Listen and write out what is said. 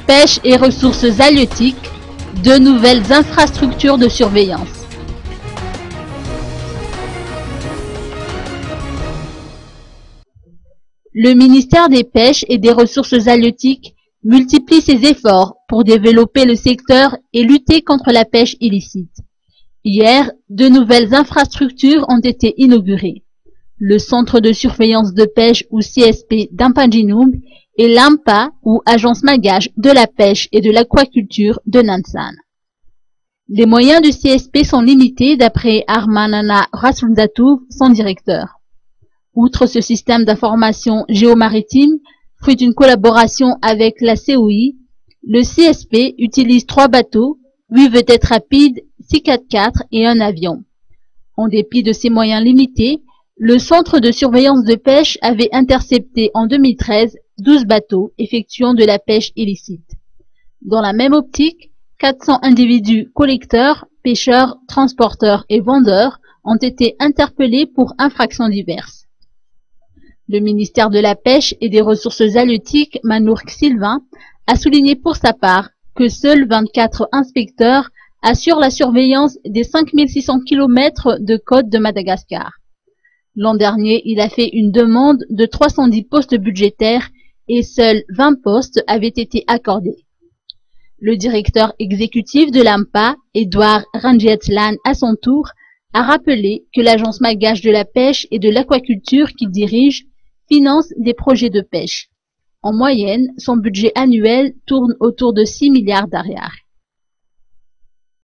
Pêche et ressources halieutiques, de nouvelles infrastructures de surveillance. Le ministère des Pêches et des Ressources halieutiques multiplie ses efforts pour développer le secteur et lutter contre la pêche illicite. Hier, de nouvelles infrastructures ont été inaugurées. Le Centre de surveillance de pêche ou CSP d'Ampanginoub et l'AMPA ou Agence Malgache de la pêche et de l'aquaculture de Nansan. Les moyens du CSP sont limités d'après Armanana Rasuldatouv, son directeur. Outre ce système d'information géomaritime, fruit d'une collaboration avec la COI, le CSP utilise 3 bateaux, 8 vedettes rapides, 6 4x4 et un avion. En dépit de ces moyens limités, le Centre de surveillance de pêche avait intercepté en 2013 12 bateaux effectuant de la pêche illicite. Dans la même optique, 400 individus collecteurs, pêcheurs, transporteurs et vendeurs ont été interpellés pour infractions diverses. Le ministère de la Pêche et des Ressources halieutiques, Manourk Sylvain, a souligné pour sa part que seuls 24 inspecteurs assurent la surveillance des 5600 km de côte de Madagascar. L'an dernier, il a fait une demande de 310 postes budgétaires et seuls 20 postes avaient été accordés. Le directeur exécutif de l'AMPA, Edouard Ranjetlan, à son tour, a rappelé que l'Agence malgache de la pêche et de l'aquaculture qu'il dirige finance des projets de pêche. En moyenne, son budget annuel tourne autour de 6 milliards d'ariars.